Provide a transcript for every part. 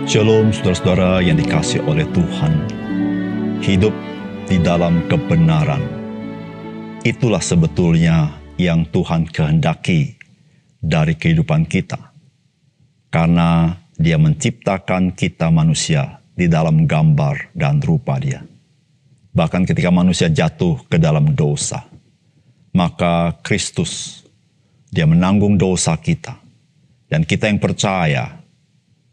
Shalom saudara-saudara yang dikasihi oleh Tuhan. Hidup di dalam kebenaran, itulah sebetulnya yang Tuhan kehendaki dari kehidupan kita. Karena Dia menciptakan kita manusia di dalam gambar dan rupa Dia. Bahkan ketika manusia jatuh ke dalam dosa, maka Kristus, Dia menanggung dosa kita. Dan kita yang percaya,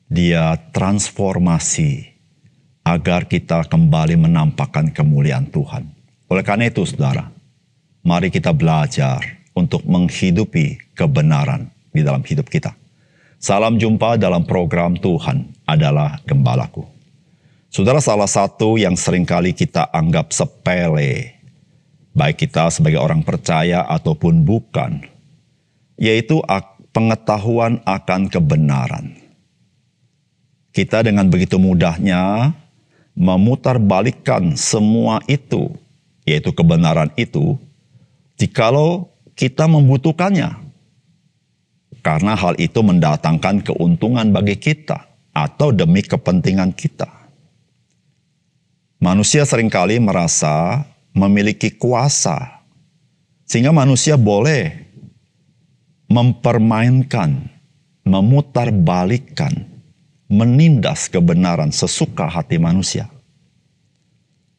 Dia transformasi agar kita kembali menampakkan kemuliaan Tuhan. Oleh karena itu, saudara, mari kita belajar untuk menghidupi kebenaran di dalam hidup kita. Salam jumpa dalam program Tuhan adalah Gembalaku. Saudara, salah satu yang seringkali kita anggap sepele, baik kita sebagai orang percaya ataupun bukan, yaitu pengetahuan akan kebenaran. Kita dengan begitu mudahnya memutarbalikkan semua itu, yaitu kebenaran itu, jikalau kita membutuhkannya. Karena hal itu mendatangkan keuntungan bagi kita atau demi kepentingan kita. Manusia seringkali merasa memiliki kuasa, sehingga manusia boleh mempermainkan, memutarbalikkan, menindas kebenaran sesuka hati manusia.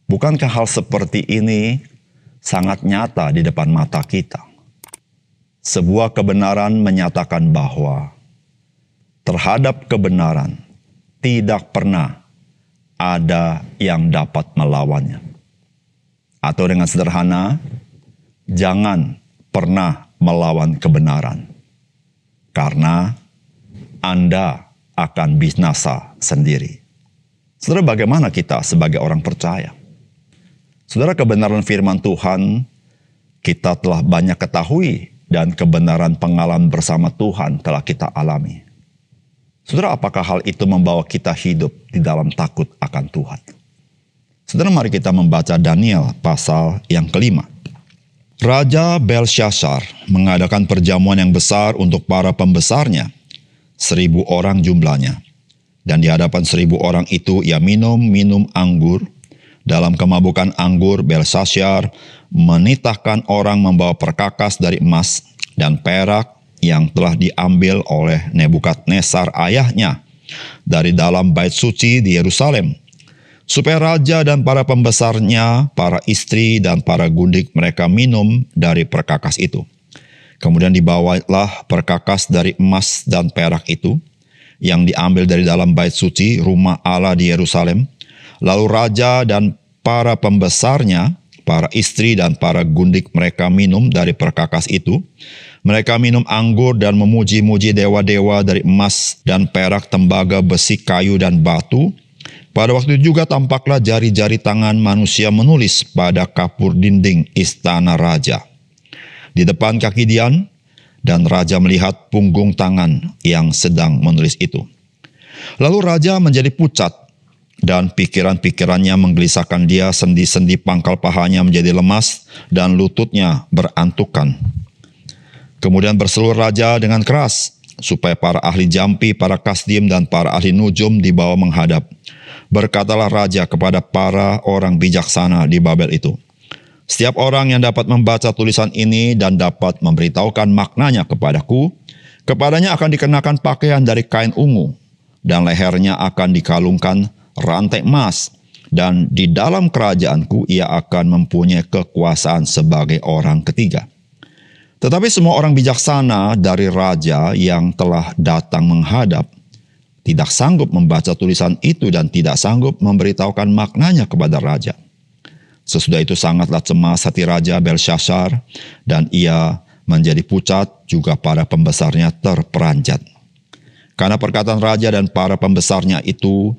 Bukankah hal seperti ini sangat nyata di depan mata kita? Sebuah kebenaran menyatakan bahwa terhadap kebenaran tidak pernah ada yang dapat melawannya. Atau dengan sederhana, jangan pernah melawan kebenaran. Karena Anda akan binasa sendiri. Saudara, bagaimana kita sebagai orang percaya? Saudara, kebenaran firman Tuhan kita telah banyak ketahui dan kebenaran pengalaman bersama Tuhan telah kita alami. Saudara, apakah hal itu membawa kita hidup di dalam takut akan Tuhan? Saudara, mari kita membaca Daniel pasal yang kelima. Raja Belsyazar mengadakan perjamuan yang besar untuk para pembesarnya, 1.000 orang jumlahnya. Dan di hadapan 1.000 orang itu ia minum anggur. Dalam kemabukan anggur, Belsyazar menitahkan orang membawa perkakas dari emas dan perak yang telah diambil oleh Nebukadnezar ayahnya dari dalam bait suci di Yerusalem, supaya raja dan para pembesarnya, para istri dan para gundik mereka minum dari perkakas itu. Kemudian dibawalah perkakas dari emas dan perak itu, yang diambil dari dalam bait suci rumah Allah di Yerusalem. Lalu raja dan para pembesarnya, para istri dan para gundik mereka minum dari perkakas itu. Mereka minum anggur dan memuji-muji dewa-dewa dari emas dan perak, tembaga, besi, kayu, dan batu. Pada waktu itu juga tampaklah jari-jari tangan manusia menulis pada kapur dinding istana raja di depan kaki Dian, dan raja melihat punggung tangan yang sedang menulis itu. Lalu raja menjadi pucat, dan pikiran-pikirannya menggelisahkan dia, sendi-sendi pangkal pahanya menjadi lemas, dan lututnya berantukan. Kemudian berseru raja dengan keras, supaya para ahli jampi, para kasdim, dan para ahli nujum dibawa menghadap. Berkatalah raja kepada para orang bijaksana di Babel itu, "Setiap orang yang dapat membaca tulisan ini dan dapat memberitahukan maknanya kepadaku, kepadanya akan dikenakan pakaian dari kain ungu, dan lehernya akan dikalungkan rantai emas, dan di dalam kerajaanku ia akan mempunyai kekuasaan sebagai orang ketiga." Tetapi semua orang bijaksana dari raja yang telah datang menghadap tidak sanggup membaca tulisan itu dan tidak sanggup memberitahukan maknanya kepada raja. Sesudah itu sangatlah cemas hati Raja Belsyazar, dan ia menjadi pucat, juga para pembesarnya terperanjat. Karena perkataan raja dan para pembesarnya itu,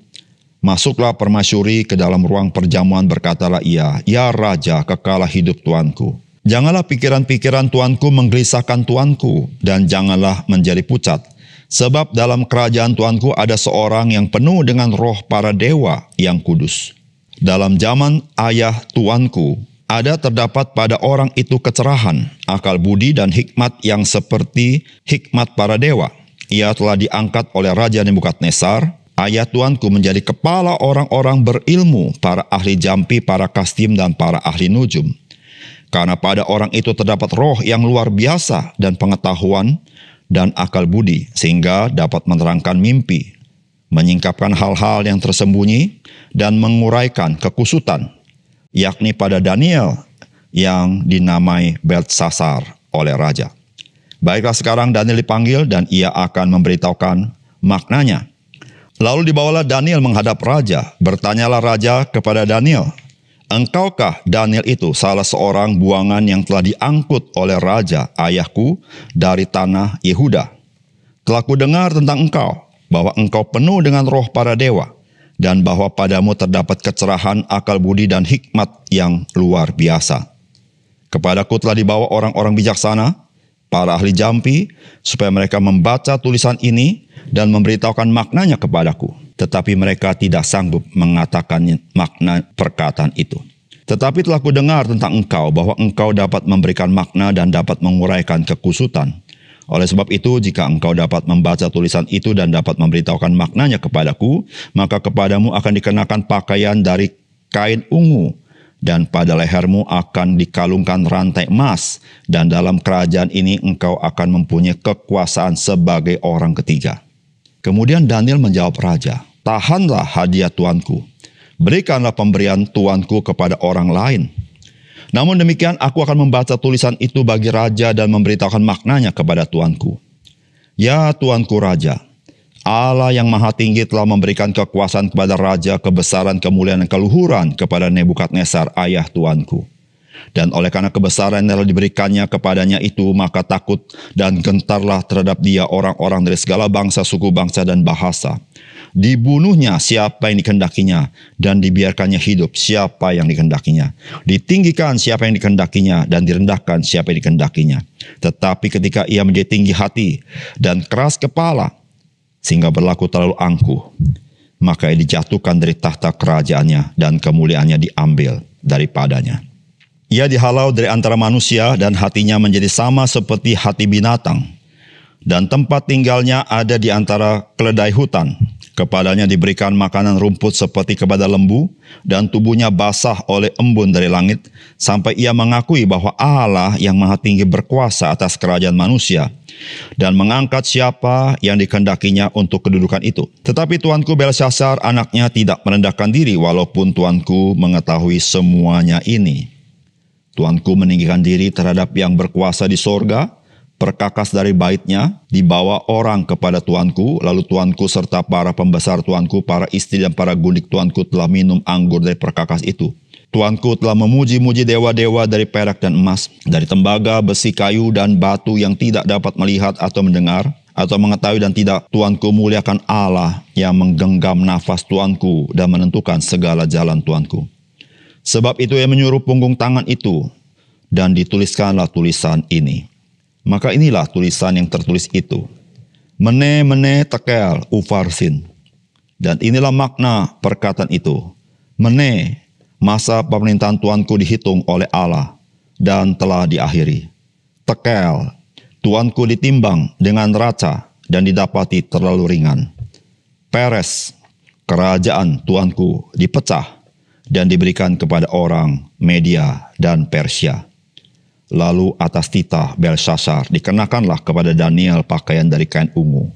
masuklah permasyuri ke dalam ruang perjamuan, berkatalah ia, "Ya raja, kekalah hidup tuanku. Janganlah pikiran-pikiran tuanku menggelisahkan tuanku, dan janganlah menjadi pucat. Sebab dalam kerajaan tuanku ada seorang yang penuh dengan roh para dewa yang kudus. Dalam zaman ayah tuanku, ada terdapat pada orang itu kecerahan, akal budi dan hikmat yang seperti hikmat para dewa. Ia telah diangkat oleh Raja Nebukadnezar ayah tuanku menjadi kepala orang-orang berilmu, para ahli jampi, para kasdim, dan para ahli nujum. Karena pada orang itu terdapat roh yang luar biasa dan pengetahuan dan akal budi, sehingga dapat menerangkan mimpi, menyingkapkan hal-hal yang tersembunyi, dan menguraikan kekusutan, yakni pada Daniel yang dinamai Beltsasar oleh raja. Baiklah, sekarang Daniel dipanggil dan ia akan memberitahukan maknanya. Lalu dibawalah Daniel menghadap raja. Bertanyalah raja kepada Daniel, "Engkaukah Daniel itu salah seorang buangan yang telah diangkut oleh raja ayahku dari tanah Yehuda? Telah kudengar tentang engkau, bahwa engkau penuh dengan roh para dewa, dan bahwa padamu terdapat kecerahan, akal budi, dan hikmat yang luar biasa. Kepadaku telah dibawa orang-orang bijaksana, para ahli jampi, supaya mereka membaca tulisan ini dan memberitahukan maknanya kepadaku. Tetapi mereka tidak sanggup mengatakan makna perkataan itu. Tetapi telah kudengar tentang engkau, bahwa engkau dapat memberikan makna dan dapat menguraikan kekusutan. Oleh sebab itu, jika engkau dapat membaca tulisan itu dan dapat memberitahukan maknanya kepadaku, maka kepadamu akan dikenakan pakaian dari kain ungu, dan pada lehermu akan dikalungkan rantai emas, dan dalam kerajaan ini engkau akan mempunyai kekuasaan sebagai orang ketiga." Kemudian Daniel menjawab raja, "Tahanlah hadiah tuanku, berikanlah pemberian tuanku kepada orang lain. Namun demikian aku akan membaca tulisan itu bagi raja dan memberitahukan maknanya kepada tuanku. Ya tuanku raja, Allah yang maha tinggi telah memberikan kekuasaan kepada raja, kebesaran, kemuliaan, dan keluhuran kepada Nebukadnezar ayah tuanku. Dan oleh karena kebesaran yang telah diberikannya kepadanya itu, maka takut dan gentarlah terhadap dia orang-orang dari segala bangsa, suku, bangsa, dan bahasa. Dibunuhnya siapa yang dikehendakinya, dan dibiarkannya hidup siapa yang dikehendakinya. Ditinggikan siapa yang dikehendakinya, dan direndahkan siapa yang dikehendakinya. Tetapi ketika ia menjadi tinggi hati dan keras kepala, sehingga berlaku terlalu angkuh, maka ia dijatuhkan dari tahta kerajaannya, dan kemuliaannya diambil daripadanya. Ia dihalau dari antara manusia, dan hatinya menjadi sama seperti hati binatang, dan tempat tinggalnya ada di antara keledai hutan. Kepadanya diberikan makanan rumput seperti kepada lembu, dan tubuhnya basah oleh embun dari langit, sampai ia mengakui bahwa Allah yang maha tinggi berkuasa atas kerajaan manusia, dan mengangkat siapa yang dikehendakinya untuk kedudukan itu. Tetapi tuanku Belsyazar anaknya tidak merendahkan diri, walaupun tuanku mengetahui semuanya ini. Tuanku meninggikan diri terhadap yang berkuasa di sorga, perkakas dari baitnya, dibawa orang kepada tuanku, lalu tuanku serta para pembesar tuanku, para istri dan para gundik tuanku telah minum anggur dari perkakas itu. Tuanku telah memuji-muji dewa-dewa dari perak dan emas, dari tembaga, besi, kayu, dan batu yang tidak dapat melihat atau mendengar, atau mengetahui, dan tidak tuanku muliakan Allah yang menggenggam nafas tuanku dan menentukan segala jalan tuanku. Sebab itu ia menyuruh punggung tangan itu, dan dituliskanlah tulisan ini. Maka inilah tulisan yang tertulis itu. Mene, mene, tekel, ufarsin. Dan inilah makna perkataan itu. Mene, masa pemerintahan tuanku dihitung oleh Allah, dan telah diakhiri. Tekel, tuanku ditimbang dengan neraca, dan didapati terlalu ringan. Peres, kerajaan tuanku dipecah, dan diberikan kepada orang Media dan Persia. Lalu atas titah Belsyazar dikenakanlah kepada Daniel pakaian dari kain ungu,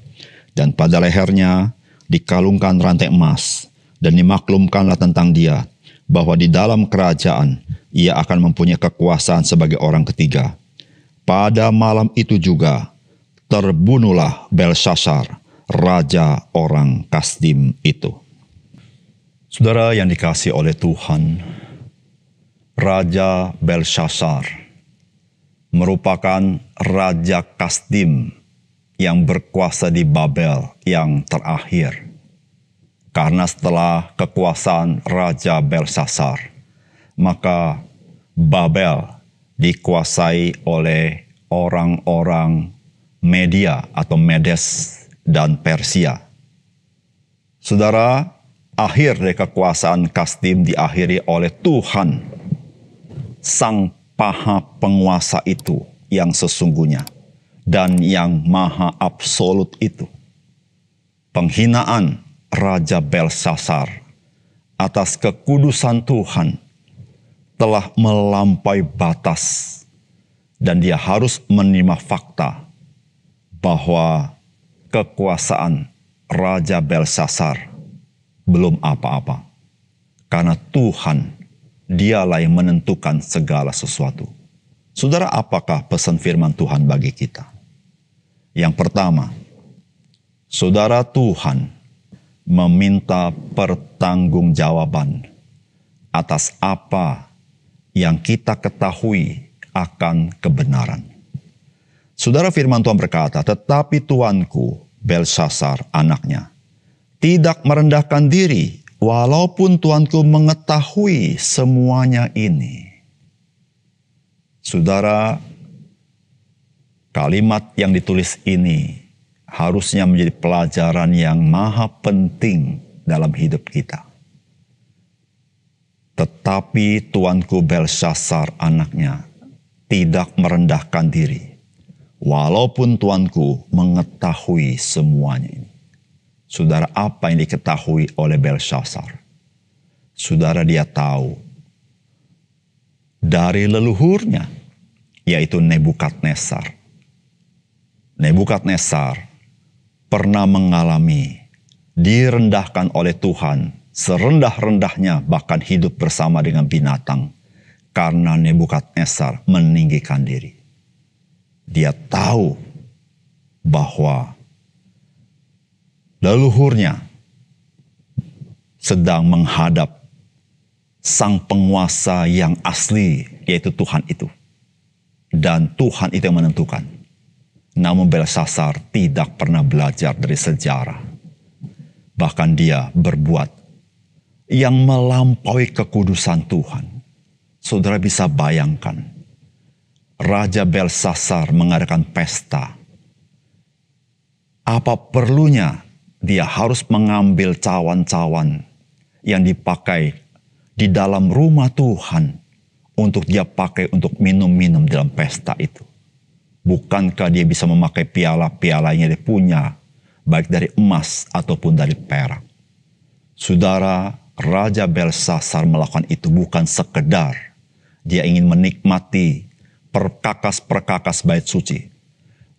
dan pada lehernya dikalungkan rantai emas, dan dimaklumkanlah tentang dia, bahwa di dalam kerajaan ia akan mempunyai kekuasaan sebagai orang ketiga. Pada malam itu juga terbunuhlah Belsyazar, raja orang Kasdim itu. Saudara yang dikasihi oleh Tuhan, Raja Belsyazar merupakan Raja Kasdim yang berkuasa di Babel yang terakhir. Karena setelah kekuasaan Raja Belsyazar, maka Babel dikuasai oleh orang-orang Media atau Medes dan Persia. Saudara, akhir dari kekuasaan Kasdim diakhiri oleh Tuhan, Sang Maha Penguasa itu yang sesungguhnya dan yang Maha Absolut itu. Penghinaan Raja Belsasar atas kekudusan Tuhan telah melampaui batas, dan dia harus menerima fakta bahwa kekuasaan Raja Belsasar belum apa-apa, karena Tuhan dialah yang menentukan segala sesuatu. Saudara, apakah pesan firman Tuhan bagi kita? Yang pertama, saudara, Tuhan meminta pertanggungjawaban atas apa yang kita ketahui akan kebenaran. Saudara, firman Tuhan berkata, tetapi tuanku Belsasar anaknya tidak merendahkan diri walaupun tuanku mengetahui semuanya ini. Saudara, kalimat yang ditulis ini harusnya menjadi pelajaran yang maha penting dalam hidup kita. Tetapi tuanku Belsasar anaknya tidak merendahkan diri, walaupun tuanku mengetahui semuanya ini. Saudara, apa yang diketahui oleh Belsasar? Saudara, dia tahu dari leluhurnya, yaitu Nebukadnezar. Nebukadnezar pernah mengalami direndahkan oleh Tuhan serendah-rendahnya, bahkan hidup bersama dengan binatang, karena Nebukadnezar meninggikan diri. Dia tahu bahwa leluhurnya sedang menghadap sang penguasa yang asli, yaitu Tuhan itu. Dan Tuhan itu yang menentukan. Namun Belsasar tidak pernah belajar dari sejarah. Bahkan dia berbuat yang melampaui kekudusan Tuhan. Saudara bisa bayangkan, Raja Belsasar mengadakan pesta. Apa perlunya dia harus mengambil cawan-cawan yang dipakai di dalam rumah Tuhan untuk dia pakai untuk minum-minum dalam pesta itu? Bukankah dia bisa memakai piala-piala yang dia punya, baik dari emas ataupun dari perak? Saudara, Raja Belsasar melakukan itu bukan sekedar dia ingin menikmati perkakas-perkakas bait suci.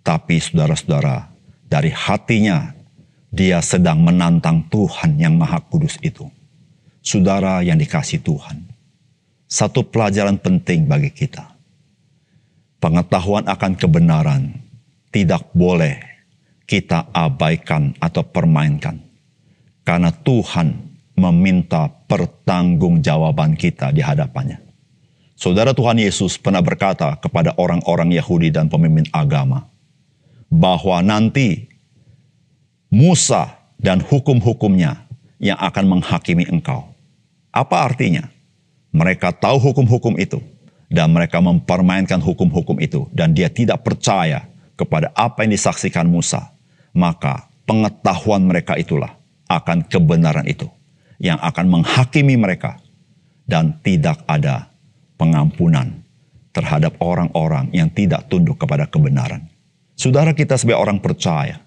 Tapi saudara-saudara, dari hatinya dia sedang menantang Tuhan yang Maha Kudus itu. Saudara yang dikasihi Tuhan, satu pelajaran penting bagi kita. Pengetahuan akan kebenaran tidak boleh kita abaikan atau permainkan. Karena Tuhan meminta pertanggungjawaban kita di hadapannya. Saudara, Tuhan Yesus pernah berkata kepada orang-orang Yahudi dan pemimpin agama, bahwa nanti Musa dan hukum-hukumnya yang akan menghakimi engkau. Apa artinya? Mereka tahu hukum-hukum itu, dan mereka mempermainkan hukum-hukum itu, dan dia tidak percaya kepada apa yang disaksikan Musa. Maka pengetahuan mereka itulah akan kebenaran itu yang akan menghakimi mereka, dan tidak ada pengampunan terhadap orang-orang yang tidak tunduk kepada kebenaran. Saudara, kita sebagai orang percaya,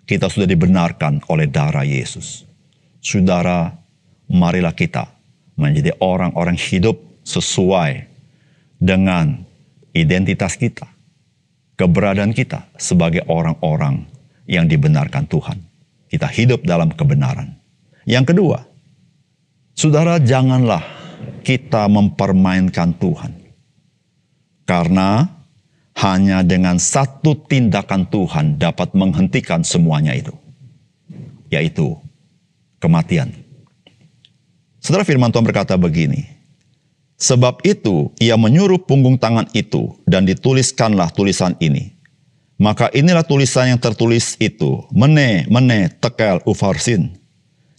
kita sudah dibenarkan oleh darah Yesus. Saudara, marilah kita menjadi orang-orang hidup sesuai dengan identitas kita, keberadaan kita sebagai orang-orang yang dibenarkan Tuhan. Kita hidup dalam kebenaran. Yang kedua, saudara, janganlah kita mempermainkan Tuhan. Karena hanya dengan satu tindakan Tuhan dapat menghentikan semuanya itu, yaitu kematian. Saudara, firman Tuhan berkata begini, sebab itu ia menyuruh punggung tangan itu, dan dituliskanlah tulisan ini. Maka inilah tulisan yang tertulis itu, mene, mene, tekel, ufarsin.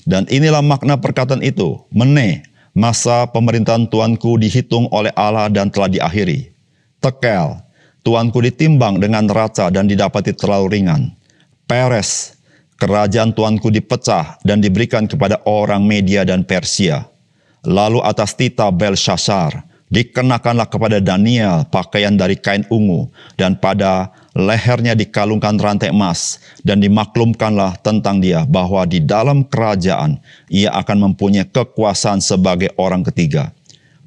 Dan inilah makna perkataan itu, mene, masa pemerintahan Tuanku dihitung oleh Allah dan telah diakhiri. Tekel, Tuanku ditimbang dengan neraca dan didapati terlalu ringan. Peres, kerajaan Tuanku dipecah dan diberikan kepada orang Media dan Persia. Lalu atas tita Belsasar dikenakanlah kepada Daniel pakaian dari kain ungu, dan pada lehernya dikalungkan rantai emas, dan dimaklumkanlah tentang dia bahwa di dalam kerajaan ia akan mempunyai kekuasaan sebagai orang ketiga.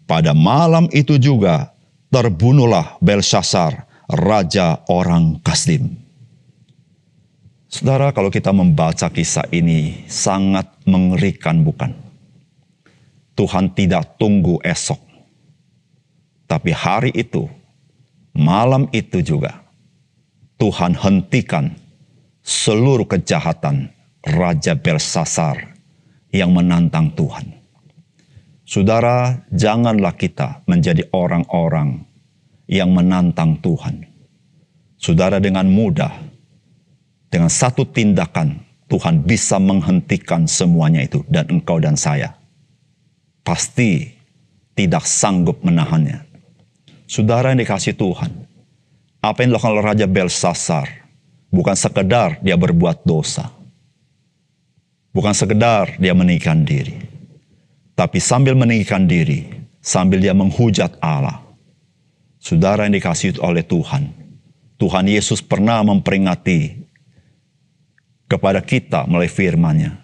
Pada malam itu juga terbunuhlah Belshazzar, raja orang Kasdim. Saudara, kalau kita membaca kisah ini sangat mengerikan, bukan? Tuhan tidak tunggu esok, tapi hari itu, malam itu juga, Tuhan hentikan seluruh kejahatan Raja Belshazzar yang menantang Tuhan. Saudara, janganlah kita menjadi orang-orang yang menantang Tuhan. Saudara, dengan mudah, dengan satu tindakan, Tuhan bisa menghentikan semuanya itu. Dan engkau dan saya pasti tidak sanggup menahannya. Saudara yang dikasihi Tuhan, apa yang dilakukan oleh Raja Belshazzar bukan sekedar dia berbuat dosa. Bukan sekedar dia meninggikan diri. Tapi sambil meninggikan diri, sambil dia menghujat Allah. Saudara yang dikasihi oleh Tuhan, Tuhan Yesus pernah memperingati kepada kita melalui firman-Nya.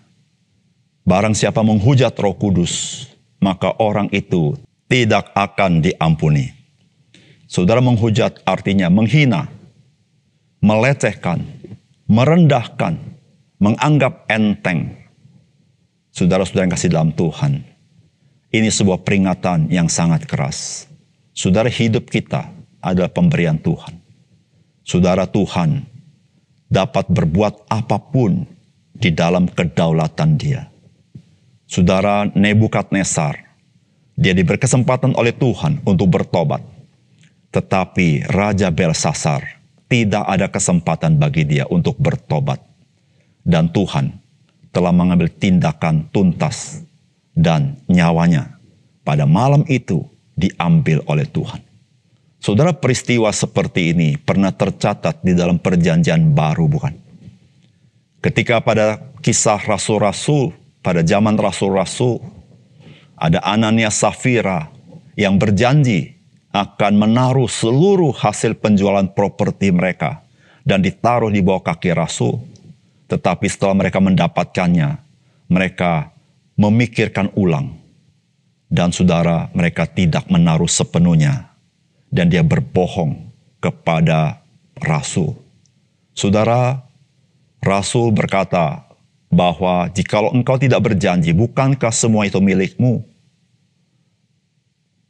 Barang siapa menghujat Roh Kudus, maka orang itu tidak akan diampuni. Saudara, menghujat artinya menghina, melecehkan, merendahkan, menganggap enteng. Saudara-saudara yang kasih dalam Tuhan, ini sebuah peringatan yang sangat keras. Saudara, hidup kita adalah pemberian Tuhan. Saudara, Tuhan dapat berbuat apapun di dalam kedaulatan Dia. Saudara, Nebukadnezar, dia diberi kesempatan oleh Tuhan untuk bertobat. Tetapi Raja Belshazzar tidak ada kesempatan bagi dia untuk bertobat. Dan Tuhan telah mengambil tindakan tuntas dan nyawanya pada malam itu diambil oleh Tuhan. Saudara, peristiwa seperti ini pernah tercatat di dalam perjanjian baru, bukan? Ketika pada kisah rasul-rasul, pada zaman rasul-rasul, ada Ananias Safira yang berjanji akan menaruh seluruh hasil penjualan properti mereka dan ditaruh di bawah kaki rasul. Tetapi setelah mereka mendapatkannya, mereka memikirkan ulang. Dan saudara, mereka tidak menaruh sepenuhnya. Dan dia berbohong kepada rasul. Saudara, rasul berkata bahwa jikalau engkau tidak berjanji, bukankah semua itu milikmu?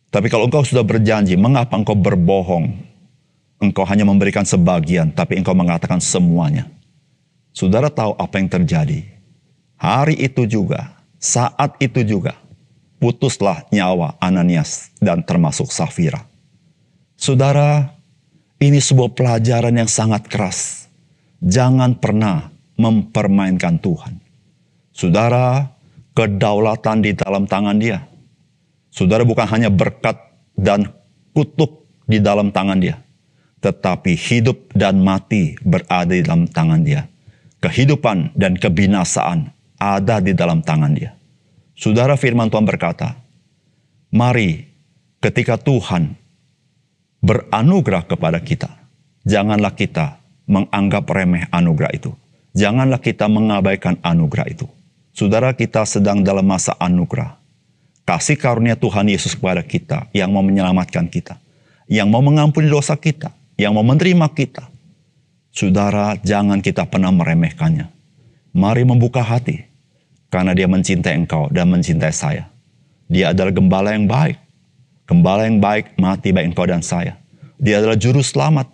Tapi kalau engkau sudah berjanji, mengapa engkau berbohong? Engkau hanya memberikan sebagian, tapi engkau mengatakan semuanya. Saudara tahu apa yang terjadi? Hari itu juga, saat itu juga, putuslah nyawa Ananias dan termasuk Safira. Saudara, ini sebuah pelajaran yang sangat keras. Jangan pernah mempermainkan Tuhan. Saudara, kedaulatan di dalam tangan Dia. Saudara, bukan hanya berkat dan kutuk di dalam tangan Dia, tetapi hidup dan mati berada di dalam tangan Dia. Kehidupan dan kebinasaan ada di dalam tangan Dia. Saudara, firman Tuhan berkata, mari ketika Tuhan beranugerah kepada kita, janganlah kita menganggap remeh anugerah itu. Janganlah kita mengabaikan anugerah itu. Saudara, kita sedang dalam masa anugerah. Kasih karunia Tuhan Yesus kepada kita yang mau menyelamatkan kita, yang mau mengampuni dosa kita, yang mau menerima kita. Saudara, jangan kita pernah meremehkannya. Mari membuka hati, karena Dia mencintai engkau dan mencintai saya. Dia adalah gembala yang baik. Gembala yang baik mati bagi engkau dan saya. Dia adalah juru selamat.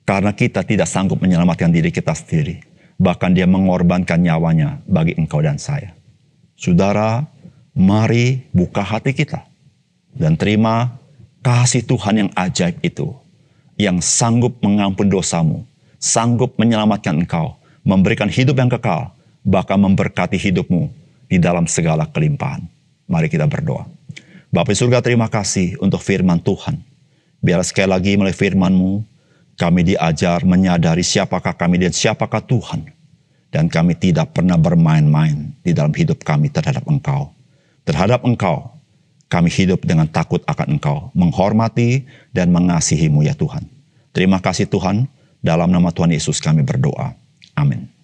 Karena kita tidak sanggup menyelamatkan diri kita sendiri. Bahkan Dia mengorbankan nyawanya bagi engkau dan saya. Saudara, mari buka hati kita. Dan terima kasih Tuhan yang ajaib itu. Yang sanggup mengampuni dosamu. Sanggup menyelamatkan engkau. Memberikan hidup yang kekal. Bahkan memberkati hidupmu di dalam segala kelimpahan. Mari kita berdoa. Bapa di surga, terima kasih untuk firman Tuhan. Biar sekali lagi melalui firman-Mu, kami diajar menyadari siapakah kami dan siapakah Tuhan. Dan kami tidak pernah bermain-main di dalam hidup kami terhadap Engkau. Terhadap Engkau, kami hidup dengan takut akan Engkau. Menghormati dan mengasihi-Mu ya Tuhan. Terima kasih Tuhan, Dalam nama Tuhan Yesus kami berdoa. Amin.